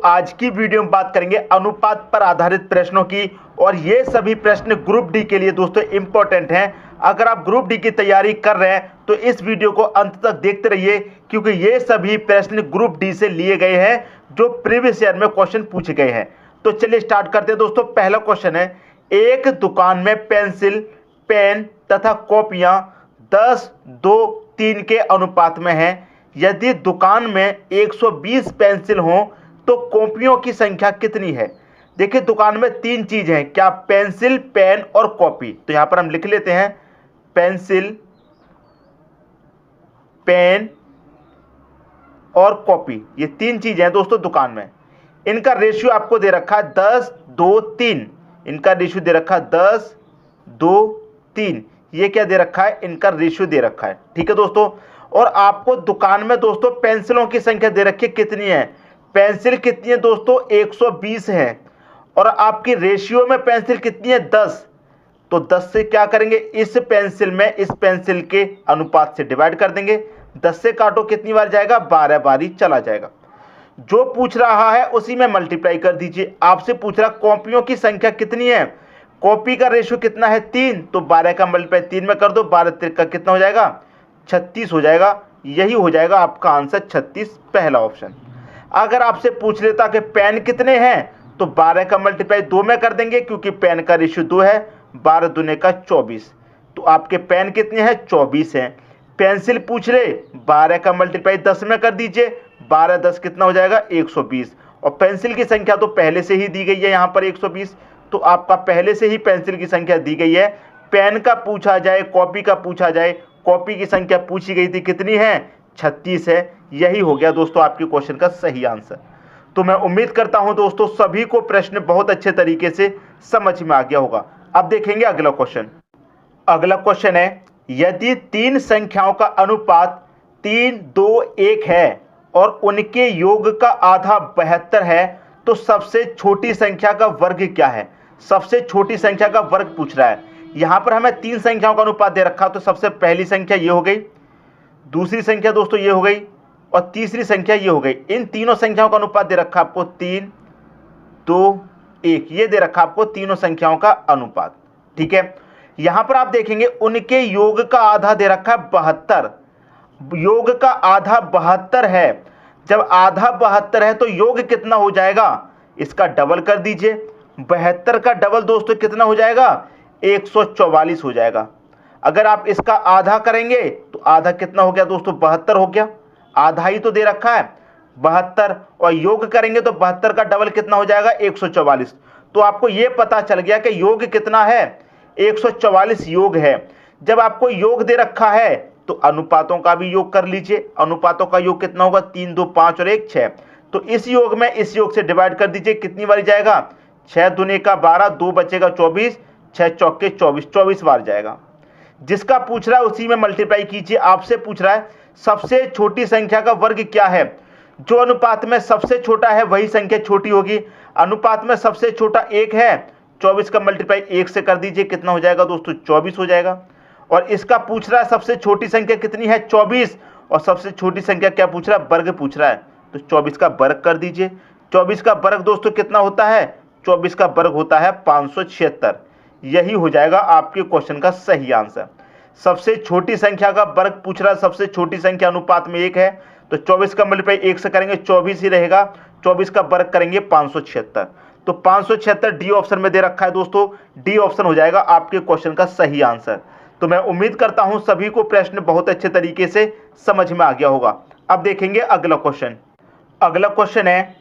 आज की वीडियो में बात करेंगे अनुपात पर आधारित प्रश्नों की, और ये सभी प्रश्न ग्रुप डी के लिए दोस्तों इंपॉर्टेंट हैं। अगर आप ग्रुप डी की तैयारी कर रहे हैं तो इस वीडियो को अंत तक देखते रहिए, क्योंकि ये सभी प्रश्न ग्रुप डी से लिए गए हैं जो प्रीवियस ईयर में क्वेश्चन पूछे गए हैं। तो चलिए स्टार्ट करते हैं दोस्तों। पहला क्वेश्चन है, एक दुकान में पेंसिल, पेन तथा कॉपियां 10:2:3 के अनुपात में हैं। यदि दुकान में 120 पेंसिल हों तो कॉपियों की संख्या कितनी है? देखिए, दुकान में तीन चीज हैं, क्या? पेंसिल, पेन और कॉपी। तो यहां पर हम लिख लेते हैं पेंसिल, पेन और कॉपी, ये तीन चीजें हैं दोस्तों दुकान में। इनका रेशियो आपको दे रखा है 10:2:3। इनका रेशियो दे रखा है 10:2:3। ये क्या दे रखा है? इनका रेशियो दे रखा है। ठीक है दोस्तों। और आपको दुकान में दोस्तों पेंसिलों की संख्या दे रखी है, कितनी है? पेंसिल कितनी है दोस्तों? 120 है। और आपकी रेशियो में पेंसिल कितनी है? 10। तो 10 से क्या करेंगे? इस पेंसिल में इस पेंसिल के अनुपात से डिवाइड कर देंगे। 10 से काटो, कितनी बार जाएगा? 12 बार ही चला जाएगा। जो पूछ रहा है उसी में मल्टीप्लाई कर दीजिए। आपसे पूछ रहा कॉपियों की संख्या कितनी है? कॉपी का रेशियो कितना है? 3। तो 12 का मल्टीप्लाई 3 में कर दो, 12 का कितना हो जाएगा? 36 हो जाएगा। यही हो जाएगा आपका आंसर 36, पहला ऑप्शन। अगर आपसे पूछ लेता कि पेन कितने हैं, तो 12 का मल्टीप्लाई 2 में कर देंगे, क्योंकि पेन का रेशियो 2 है। 12 दूने का 24। तो आपके पेन कितने हैं? 24 हैं। पेंसिल पूछ ले, 12 का मल्टीप्लाई 10 में कर दीजिए, 12 10 कितना हो जाएगा? 120। और पेंसिल की संख्या तो पहले से ही दी गई है यहाँ पर 120। तो आपका पहले से ही पेंसिल की संख्या दी गई है। पेन का पूछा जाए, कॉपी का पूछा जाए, कॉपी की संख्या पूछी गई थी, कितनी है? 36 है। यही हो गया दोस्तों आपके क्वेश्चन का सही आंसर। तो मैं उम्मीद करता हूं दोस्तों सभी को प्रश्न बहुत अच्छे तरीके से समझ में आ गया होगा। अब देखेंगे अगला क्वेश्चन। अगला क्वेश्चन है, यदि तीन संख्याओं का अनुपात 3:2:1 है और उनके योग का आधा 72 है, तो सबसे छोटी संख्या का वर्ग क्या है? सबसे छोटी संख्या का वर्ग पूछ रहा है। यहां पर हमें तीन संख्याओं का अनुपात दे रखा, तो सबसे पहली संख्या ये हो गई, दूसरी संख्या दोस्तों ये हो गई, और तीसरी संख्या ये हो गई। इन तीनों संख्याओं का अनुपात दे रखा आपको 3:2:1। ये दे रखा आपको तीनों संख्याओं का अनुपात। ठीक है। यहां पर आप देखेंगे उनके योग का आधा दे रखा है 72। योग का आधा 72 है। जब आधा 72 है तो योग कितना हो जाएगा? इसका डबल कर दीजिए। 72 का डबल दोस्तों कितना हो जाएगा? 144 हो जाएगा। अगर आप इसका आधा करेंगे तो आधा कितना हो गया दोस्तों? 72 हो गया। आधा ही तो दे रखा है 72, और योग करेंगे तो 72 का डबल कितना हो जाएगा? 144। तो आपको यह पता चल गया कि योग कितना है? 144 योग है। जब आपको योग दे रखा है तो अनुपातों का भी योग कर लीजिए। अनुपातों का योग कितना होगा? 3 2 5 और 1 6। तो इस योग में इस योग से डिवाइड कर दीजिए, कितनी बार जाएगा? 6 दूने का 12, 2 बचेगा 24, 6 चौके 24, 24 बार जाएगा। जिसका पूछ रहा है उसी में मल्टीप्लाई कीजिए। आपसे पूछ रहा है सबसे छोटी संख्या का वर्ग क्या है? जो अनुपात में सबसे छोटा है वही संख्या छोटी होगी। अनुपात में सबसे छोटा 1 है, 24 का मल्टीप्लाई 1 से कर दीजिए, कितना हो जाएगा दोस्तों? 24 हो जाएगा। और इसका पूछ रहा है सबसे छोटी संख्या कितनी है? 24। और सबसे छोटी संख्या क्या पूछ रहा है? वर्ग पूछ रहा है। तो 24 का वर्ग कर दीजिए। 24 का वर्ग दोस्तों कितना होता है? 24 का वर्ग होता है 576। यही हो जाएगा आपके क्वेश्चन का सही आंसर। सबसे छोटी संख्या का वर्ग पूछ रहा है। सबसे छोटी संख्या अनुपात में 1 है, तो 24 का मल्टीप्लाई 1 से करेंगे, 24 ही रहेगा। 24 का वर्ग करेंगे 576। तो 576 डी ऑप्शन में दे रखा है दोस्तों। डी ऑप्शन हो जाएगा आपके क्वेश्चन का सही आंसर। तो मैं उम्मीद करता हूं सभी को प्रश्न बहुत अच्छे तरीके से समझ में आ गया होगा। अब देखेंगे अगला क्वेश्चन। अगला क्वेश्चन है,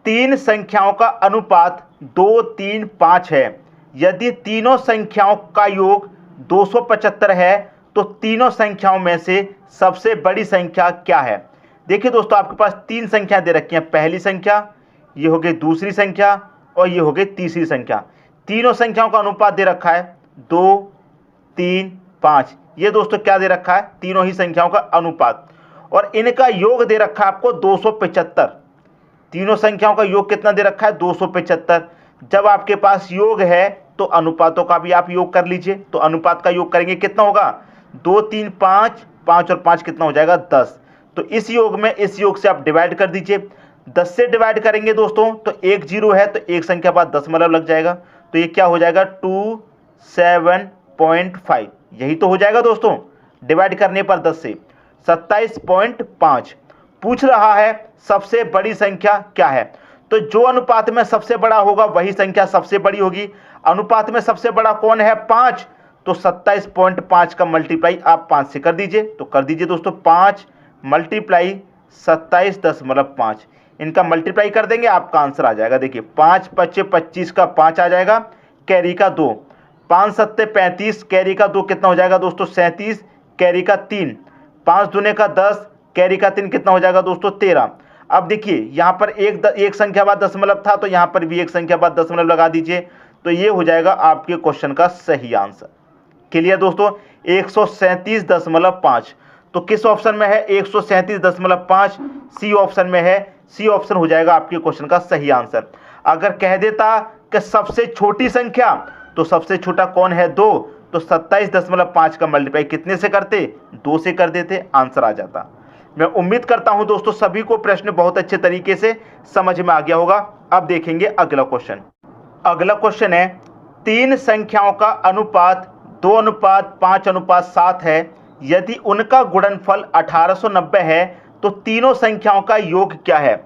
तीन संख्याओं का अनुपात 2:3:5 है। यदि तीनों संख्याओं का योग 275 है तो तीनों संख्याओं में से सबसे बड़ी संख्या क्या है? देखिए दोस्तों, आपके पास तीन संख्या दे रखी हैं। पहली संख्या, ये हो गई दूसरी संख्या, और ये हो गई तीसरी संख्या। तीनों संख्याओं का अनुपात दे रखा है 2:3:5। ये दोस्तों क्या दे रखा है? तीनों ही संख्याओं का अनुपात। और इनका योग दे रखा है आपको 275। तीनों संख्याओं का योग कितना दे रखा है? 275। जब आपके पास योग है तो अनुपातों का भी आप योग कर लीजिए। तो अनुपात का योग करेंगे, कितना होगा? 2 3 5, 5 और 5 कितना हो जाएगा? 10। तो इस योग में इस योग से आप डिवाइड कर दीजिए। 10 से डिवाइड करेंगे दोस्तों तो एक जीरो है, तो एक संख्या बाद दशमलव लग जाएगा, तो ये क्या हो जाएगा 27.5, यही तो हो जाएगा दोस्तों डिवाइड करने पर 10 से 27.5। पूछ रहा है सबसे बड़ी संख्या क्या है, तो जो अनुपात में सबसे बड़ा होगा वही संख्या सबसे बड़ी होगी। अनुपात में सबसे बड़ा कौन है 5, तो 27.5 का मल्टीप्लाई आप 5 से कर दीजिए, तो कर दीजिए दोस्तों 5 मल्टीप्लाई 27.5, इनका मल्टीप्लाई कर देंगे आपका आंसर आ जाएगा। देखिए 5 पच्चे 25 का 5 आ जाएगा, कैरी का 2, 5 सत्ते 35, कैरी का 2 कितना हो जाएगा दोस्तों 37, कैरी का 3, 5 दूने का 10, कैरी का 3 कितना हो जाएगा दोस्तों 13। अब देखिए यहाँ पर एक संख्या बाद दशमलव था, तो यहाँ पर भी एक संख्या बाद दशमलव लगा दीजिए, तो ये हो जाएगा आपके क्वेश्चन का सही आंसर। क्लियर दोस्तों 137.5, तो किस ऑप्शन में है 137.5, सी ऑप्शन में है, सी ऑप्शन हो जाएगा आपके क्वेश्चन का सही आंसर। अगर कह देता कि सबसे छोटी संख्या, तो सबसे छोटा कौन है 2, तो 27.5 का मल्टीप्लाई कितने से करते 2 से कर देते, आंसर आ जाता। मैं उम्मीद करता हूं दोस्तों सभी को प्रश्न बहुत अच्छे तरीके से समझ में आ गया होगा। अब देखेंगे अगला क्वेश्चन। अगला क्वेश्चन है 3 संख्याओं का अनुपात 2:5:7 है, यदि उनका गुणनफल 1890 है तो तीनों संख्याओं का योग क्या है।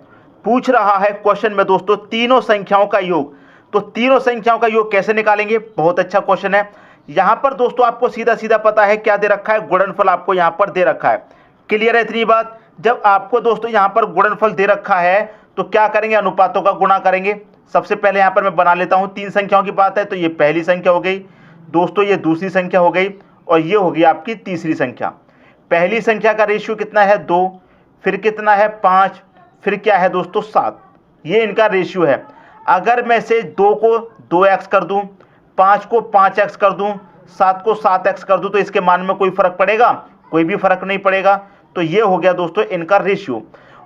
पूछ रहा है क्वेश्चन में दोस्तों तीनों संख्याओं का योग, तो तीनों संख्याओं का योग कैसे निकालेंगे, बहुत अच्छा क्वेश्चन है। यहां पर दोस्तों आपको सीधा सीधा पता है क्या दे रखा है, गुणनफल आपको यहां पर दे रखा है। क्लियर है इतनी बात। जब आपको दोस्तों यहां पर गुणनफल दे रखा है तो क्या करेंगे, अनुपातों का गुणा करेंगे। सबसे पहले यहां पर मैं बना लेता हूं, 3 संख्याओं की बात है तो ये पहली संख्या हो गई दोस्तों, ये दूसरी संख्या हो गई और ये हो गई आपकी तीसरी संख्या। पहली संख्या का रेशियो कितना है 2, फिर कितना है 5, फिर क्या है दोस्तों 7, ये इनका रेशियो है। अगर मैं से 2 को 2x कर दूं, 5 को 5x कर दूं, 7 को 7x कर दूं, तो इसके मान में कोई फर्क पड़ेगा, कोई भी फर्क नहीं पड़ेगा। तो ये हो गया दोस्तों इनका रेशियो।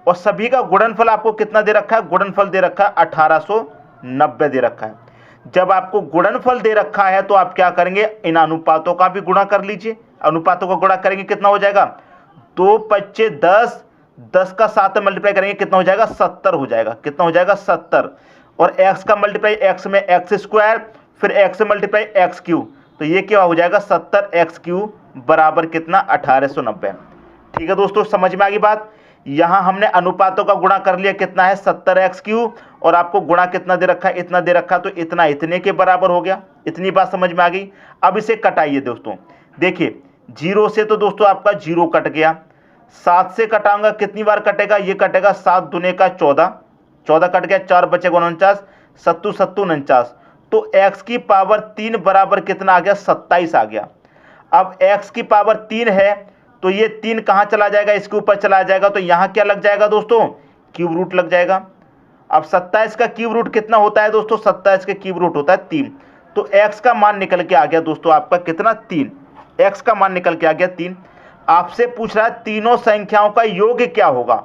और सभी का गुणनफल आपको कितना दे रखा है, गुणनफल दे रखा है 1890 दे रखा है। जब आपको गुणनफल दे रखा है तो आप क्या करेंगे, इन अनुपातों का भी गुणा कर लीजिए। अनुपातों का गुणा करेंगे कितना हो जाएगा 2 पच्चे 10, 10 का 7 मल्टीप्लाई करेंगे कितना हो जाएगा 70 हो जाएगा, कितना हो जाएगा 70। और x का मल्टीप्लाई x में x स्क्वायर, फिर x से मल्टीप्लाई x क्यूब, तो ये क्या हो जाएगा 70x क्यूब बराबर कितना 1890। ठीक है दोस्तों समझ में आ गई बात। यहां हमने अनुपातों का गुणा कर लिया, कितना है 70x क्यूब, और आपको गुणा कितना दे रखा है, इतना दे रखा, तो इतना इतने के बराबर हो गया। इतनी बात समझ में आ गई। अब इसे कटाइए दोस्तों, देखिए 0 से तो दोस्तों आपका 0 कट गया, 7 से कटाऊंगा कितनी बार कटेगा, ये कटेगा 7 दूने का 14, 14 कट गया, 4 बचेगा 49, 7 7 49, तो x की पावर 3 बराबर कितना आ गया 27 आ गया। अब x की पावर 3 है तो ये 3 कहां चला जाएगा, इसके ऊपर चला जाएगा, तो यहां क्या लग जाएगा दोस्तों, क्यूब रूट लग जाएगा। अब 27 का क्यूब रूट कितना होता है दोस्तों, 27 का क्यूब रूट होता है 3, तो x का मान निकल के आ गया दोस्तों आपका कितना 3, x का मान निकल के आ गया 3। आपसे पूछ रहा है तीनों संख्याओं का योग क्या होगा।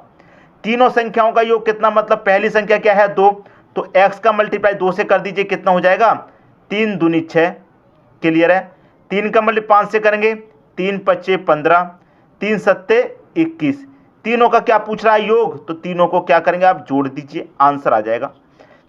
तीनों संख्याओं का योग कितना, मतलब पहली संख्या क्या है 2, तो x का मल्टीप्लाई 2 से कर दीजिए, कितना हो जाएगा 3 दूनी 6। क्लियर है। 3 का मल्टीप्लाई 5 से करेंगे, 3 पच्चे 15, 3 सत्ते 21। तीनों का क्या पूछ रहा है योग, तो तीनों को क्या करेंगे आप जोड़ दीजिए, आंसर आ जाएगा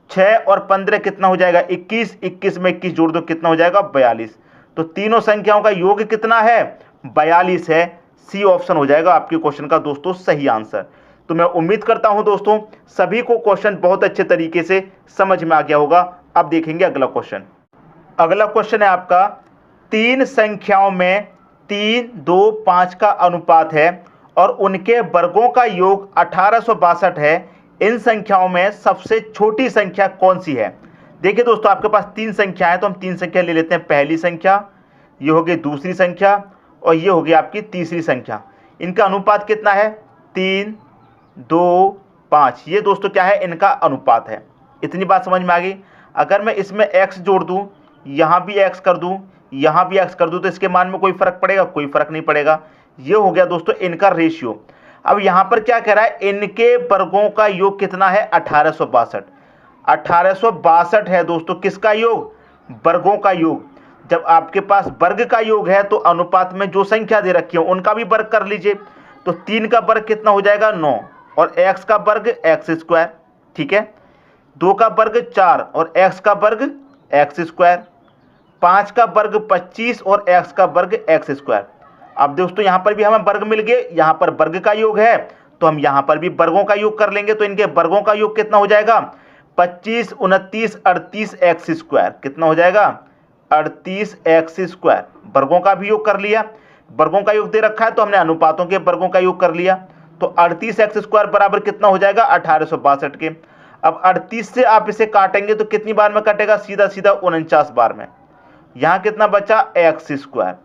6 और 15 कितना हो जाएगा 21, 21 में 21 जोड़ दो कितना हो जाएगा 42। तो तीनों संख्याओं का योग कितना है 42 है, सी ऑप्शन हो जाएगा आपके क्वेश्चन का दोस्तों सही आंसर। तो मैं उम्मीद करता हूं दोस्तों सभी को क्वेश्चन बहुत अच्छे तरीके से समझ में आ गया होगा। अब देखेंगे अगला क्वेश्चन। अगला क्वेश्चन है आपका 3 संख्याओं में 3, 2, 5 का अनुपात है और उनके वर्गों का योग 1862 है। इन संख्याओं में सबसे छोटी संख्या कौन सी है। देखिए दोस्तों आपके पास 3 संख्या है, तो हम 3 संख्या ले लेते हैं। पहली संख्या, ये हो गई दूसरी संख्या, और ये हो गई आपकी तीसरी संख्या। इनका अनुपात कितना है 3, 2, 5। ये दोस्तों क्या है, इनका अनुपात है। इतनी बात समझ में आ गई। अगर मैं इसमें x जोड़ दूं, यहाँ भी x कर दूं, यहाँ भी x कर दूं, तो इसके मान में कोई फर्क पड़ेगा, कोई फर्क नहीं पड़ेगा। ये हो गया दोस्तों इनका रेशियो। अब यहाँ पर क्या कह रहा है, इनके वर्गों का योग कितना है 1862। 1862 है दोस्तों किसका योग, वर्गों का योग। जब आपके पास वर्ग का योग है तो अनुपात में जो संख्या दे रखी है उनका भी वर्ग कर लीजिए। तो 3 का वर्ग कितना हो जाएगा 9, और x का वर्ग एक्स स्क्वायर, ठीक है। 2 का वर्ग 4 और x का वर्ग एक्स स्क्वायर, 5 का वर्ग 25 और x का वर्ग एक्स स्क्वायर। अब दोस्तों यहाँ पर भी हमें वर्ग मिल गए, यहाँ पर वर्ग का योग है तो हम यहाँ पर भी वर्गों का योग कर लेंगे। तो इनके वर्गों का योग कितना हो जाएगा, 25, 29, 38 एक्स स्क्वायर। कितना हो जाएगा, 38 एक्स स्क्वायर। वर्गों का भी योग कर लिया, वर्गों का योग दे रखा है तो हमने अनुपातों के वर्गों का योग कर लिया। तो 38 एक्स स्क्वायर बराबर कितना हो जाएगा, 1862 के। अब 38 से आप इसे काटेंगे तो कितनी बार में कटेगा, सीधा सीधा 49 बार में। यहाँ कितना बचा, एक्स स्क्वायर।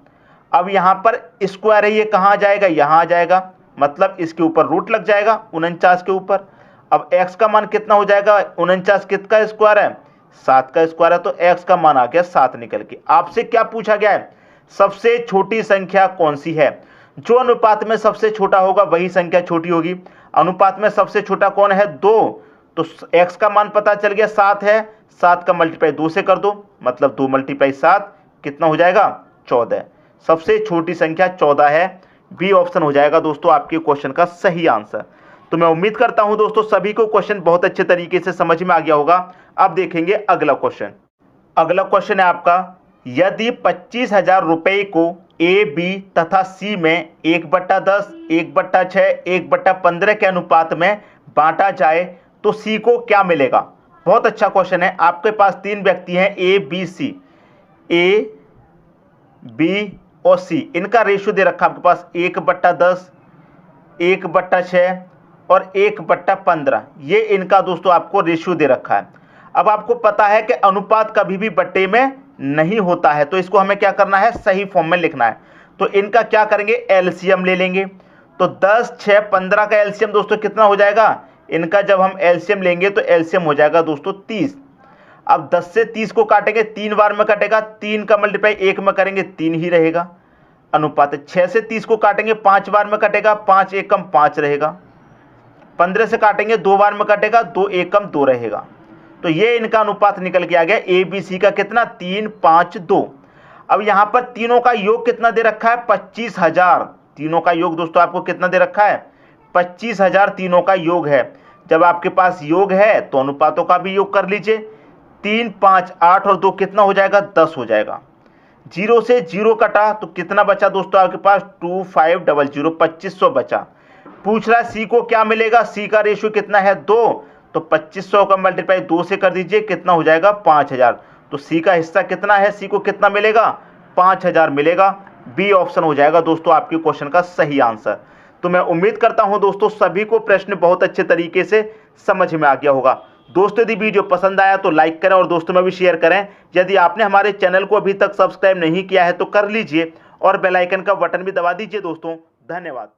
अब यहाँ पर स्क्वायर है, ये कहाँ आ जाएगा, यहाँ आ जाएगा, मतलब इसके ऊपर रूट लग जाएगा 49 के ऊपर। अब x का मान कितना हो जाएगा, 49 किसका स्क्वायर है, 7 का स्क्वायर है, तो x का मान आ गया 7 निकल के। आपसे क्या पूछा गया है, सबसे छोटी संख्या कौन सी है। जो अनुपात में सबसे छोटा होगा वही संख्या छोटी होगी। अनुपात में सबसे छोटा कौन है, 2, तो x का मान पता चल गया 7 है, 7 का मल्टीप्लाई 2 से कर दो, मतलब 2 × 7 कितना हो जाएगा, 14। सबसे छोटी संख्या 14 है। बी ऑप्शन हो जाएगा दोस्तों आपके क्वेश्चन का सही आंसर। तो मैं उम्मीद करता हूं दोस्तों सभी को क्वेश्चन बहुत अच्छे तरीके से समझ में आ गया होगा। अब देखेंगे अगला क्वेश्चन। अगला क्वेश्चन है आपका, यदि 25,000 रुपए को ए, बी तथा सी में 1/10, 1/6, 1/15 के अनुपात में बांटा जाए तो सी को क्या मिलेगा। बहुत अच्छा क्वेश्चन है। आपके पास 3 व्यक्ति हैं, ए, बी, सी। ए, बी और सी, इनका रेशियो दे रखा है आपके पास 1/10, 1/6 और 1/15। ये इनका दोस्तों आपको रेशियो दे रखा है। अब आपको पता है कि अनुपात कभी भी बट्टे में नहीं होता है, तो इसको हमें क्या करना है, सही फॉर्म में लिखना है। तो इनका क्या करेंगे, एलसीएम ले लेंगे। तो 10, 6, 15 का एलसीएम दोस्तों कितना हो जाएगा, इनका जब हम एलसीएम लेंगे तो एलसीएम हो जाएगा दोस्तों 30। अब 10 से 30 को काटेंगे, 3 बार में कटेगा, 3 का मल्टीप्लाई 1 में करेंगे 3 ही रहेगा अनुपात। 6 से 30 को काटेंगे, 5 बार में कटेगा, 5 1 कम 5 रहेगा। 15 से काटेंगे, 2 बार में कटेगा, 2 1 कम 2 रहेगा। तो ये इनका अनुपात निकल के आ गया ए बी सी का कितना, 3, 5, 2। अब यहाँ पर तीनों का योग कितना दे रखा है, 25,000। तीनों का योग दोस्तों आपको कितना दे रखा है, 25,000 तीनों का योग है। जब आपके पास योग है तो अनुपातों का भी योग कर लीजिए। 3, 5, 8 और 2 कितना हो जाएगा, 10 हो जाएगा। 0 से 0 कटा तो कितना बचा दोस्तों आपके पास, 2500, 2500 बचा। पूछ रहा है सी को क्या मिलेगा, सी का रेशियो कितना है, 2, तो 2500 का मल्टीप्लाई 2 से कर दीजिए, कितना हो जाएगा, 5000। तो सी का हिस्सा कितना है, सी को कितना मिलेगा, 5000 मिलेगा। बी ऑप्शन हो जाएगा दोस्तों आपके क्वेश्चन का सही आंसर। तो मैं उम्मीद करता हूं दोस्तों सभी को प्रश्न बहुत अच्छे तरीके से समझ में आ गया होगा। दोस्तों यदि वीडियो पसंद आया तो लाइक करें और दोस्तों में भी शेयर करें। यदि आपने हमारे चैनल को अभी तक सब्सक्राइब नहीं किया है तो कर लीजिए और बेल आइकन का बटन भी दबा दीजिए दोस्तों। धन्यवाद।